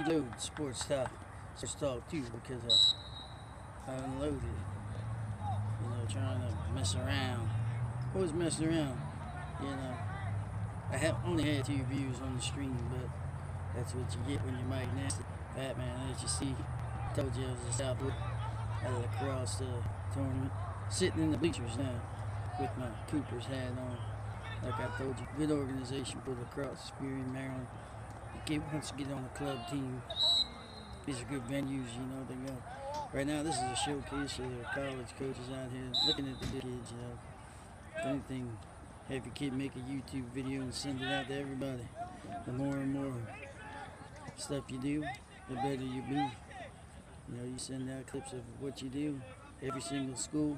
reload sports talk too, because I unloaded it. You know, trying to mess around. Always messing around. You know, I have only had 2 views on the stream, but that's what you get when you're Mike Nasty. Fat man, as you see, told you I was just out at a lacrosse tournament, sitting in the bleachers now with my Cooper's hat on. Like I told you, good organization for lacrosse here in Maryland. Once you get on the club team, these are good venues, you know. They got right now. This is a showcase for the college coaches out here looking at the kids. You know, if anything, have your kid make a YouTube video and send it out to everybody. The more and more stuff you do, the better you be. You know, you send out clips of what you do. Every single school,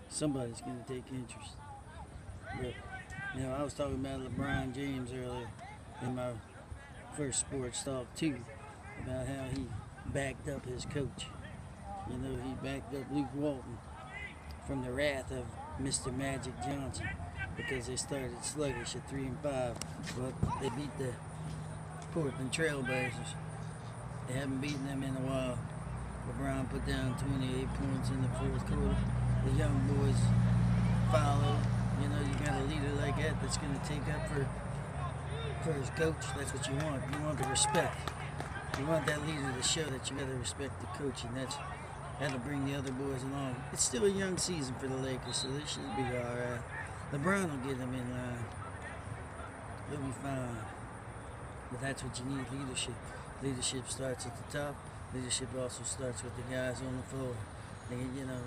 somebody's going to take interest. But you know, I was talking about LeBron James earlier in my first sports talk too, about how he backed up his coach. You know, he backed up Luke Walton from the wrath of Mr. Magic Johnson because they started sluggish at 3-5, but they beat the Portland Trailblazers. They haven't beaten them in a while. LeBron put down 28 points in the fourth quarter. The young boys follow. You know, you got a leader like that that's going to take up for his coach. That's what you want. You want the respect. You want that leader to show that you got to respect the coach, and that'll bring the other boys along. It's still a young season for the Lakers, so they should be all right. LeBron will get them in line. They'll be fine. But that's what you need, leadership. Leadership starts at the top. Leadership also starts with the guys on the floor. And, you know,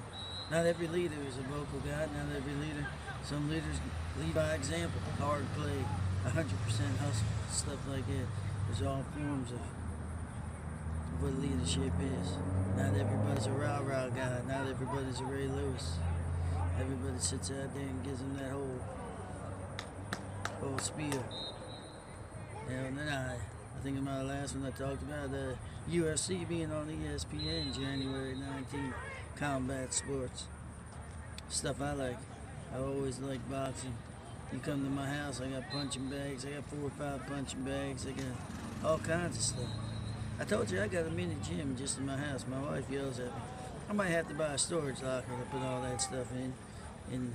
not every leader is a vocal guy. Not every leader. Some leaders lead by example. Hard play, 100% hustle, stuff like that. There's all forms of what leadership is. Not everybody's a rah-rah guy. Not everybody's a Ray Lewis. Everybody sits out there and gives them that whole spiel. And then I think in my last one I talked about the UFC being on ESPN January 19th, combat sports. Stuff I like. I always like boxing. You come to my house, I got punching bags. I got 4 or 5 punching bags. I got all kinds of stuff. I told you I got a mini gym just in my house. My wife yells at me. I might have to buy a storage locker to put all that stuff in and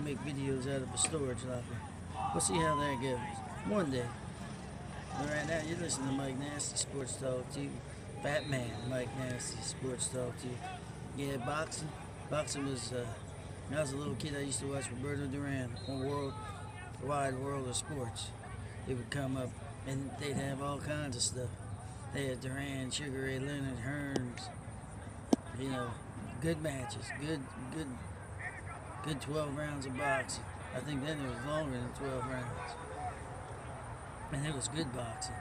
make videos out of a storage locker. We'll see how that goes. One day. But right now, you're listening to Mike Nasty Sports Talk to you. Fat Man Mike Nasty Sports Talk to you. Yeah, boxing. Boxing was, when I was a little kid, I used to watch Roberto Duran on Wide World of Sports. It would come up, and they'd have all kinds of stuff. They had Duran, Sugar Ray Leonard, Hearns. You know, good matches, good 12 rounds of boxing. I think then it was longer than 12 rounds. And it was good boxing.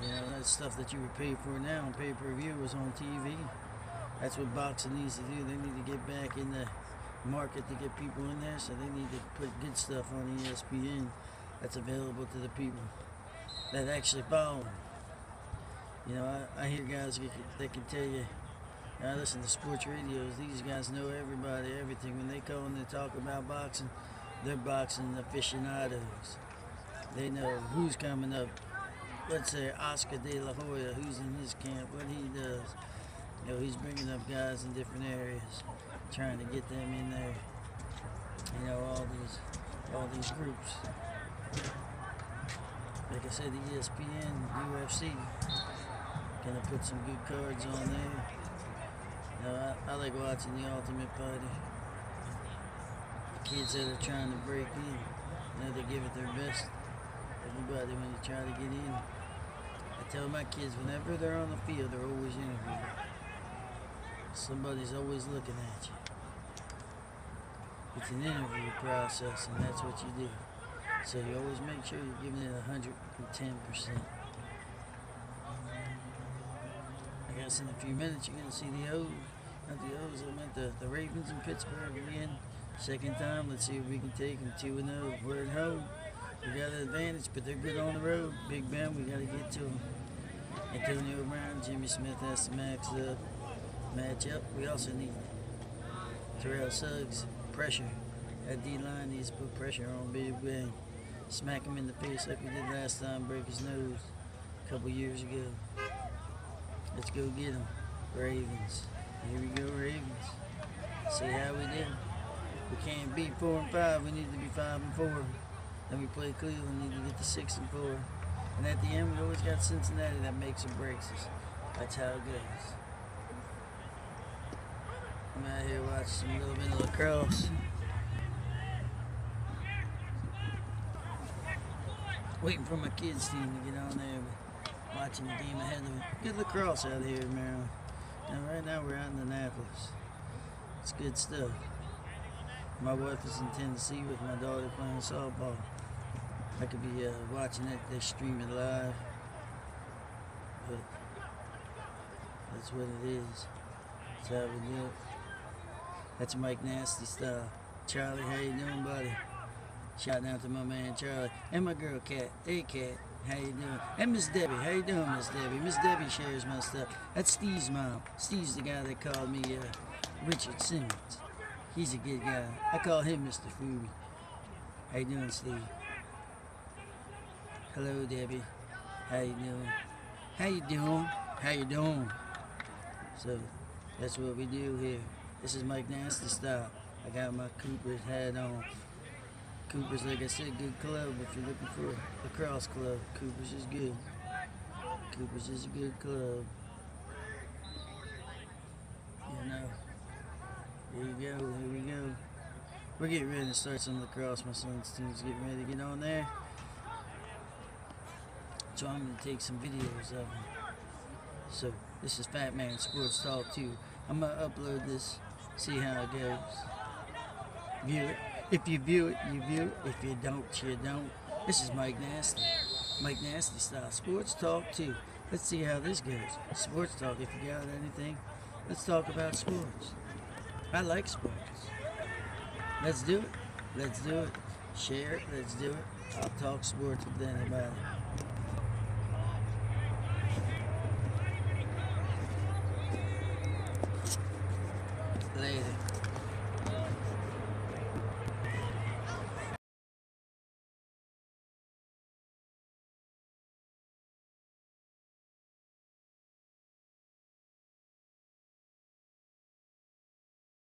You know, that's stuff that you would pay for now on pay-per-view was on TV. That's what boxing needs to do. They need to get back in the market to get people in there, so they need to put good stuff on ESPN that's available to the people that actually follow them. You know, I hear guys that can tell you, I listen to sports radios, these guys know everybody, everything. When they call and they talk about boxing, they're boxing aficionados. They know who's coming up. Let's say Oscar De La Hoya, who's in his camp, what he does. You know, he's bringing up guys in different areas, trying to get them in there. You know, all these groups. Like I said, the ESPN, UFC, gonna put some good cards on there. You know, I like watching The Ultimate Fighter. The kids that are trying to break in, you know, they give it their best. Everybody, when you try to get in, I tell my kids, whenever they're on the field, they're always interviewed. Somebody's always looking at you. It's an interview process, and that's what you do. So you always make sure you're giving it 110%. I guess in a few minutes you're going to see the O's. Not the O's, I meant the Ravens in Pittsburgh again. Second time, let's see if we can take them 2-0. We're at home. We got an advantage, but they're good on the road. Big Ben, we got to get to them. Antonio Brown, Jimmy Smith has to match up. We also need Terrell Suggs, pressure. That D-line needs to put pressure on Big Ben. Smack him in the face like we did last time, break his nose. a couple years ago. Let's go get them. Ravens. Here we go, Ravens. See how we did. We can't beat 4-5. We need to be 5-4. Then we play Cleveland. Need to get to 6-4. And at the end, we always got Cincinnati that makes or breaks us. That's how it goes. I'm out here watching a little bit of lacrosse. Waiting for my kids' team to get on there, but watching the game ahead of me. Good lacrosse out here in Maryland. And right now we're out in Annapolis. It's good stuff. My wife is in Tennessee with my daughter playing softball. I could be watching it, they stream it live. But that's what it is. That's how we do it. That's Mike Nasty style. Charlie, how you doing, buddy? Shout out to my man Charlie. And my girl Kat. Hey Kat, how you doing? And Miss Debbie, how you doing, Miss Debbie? Miss Debbie shares my stuff. That's Steve's mom. Steve's the guy that called me Richard Simmons. He's a good guy. I call him Mr. Foodie. How you doing, Steve? Hello, Debbie. How you doing? How you doing? How you doing? So, that's what we do here. This is Mike Nasty style. I got my Cooper's hat on. Cooper's, like I said, good club if you're looking for a lacrosse club. Cooper's is good. Cooper's is a good club. You know. Here you go, here we go. We're getting ready to start some lacrosse. My son's team's getting ready to get on there. So I'm going to take some videos of them. So this is Fat Man Sports Talk 2. I'm going to upload this, see how it goes. View it. If you view it, you view it. If you don't, you don't. This is Mike Nasty. Mike Nasty style. Sports Talk 2. Let's see how this goes. Sports Talk. If you got anything, let's talk about sports. I like sports. Let's do it. Let's do it. Share it. Let's do it. I'll talk sports with anybody.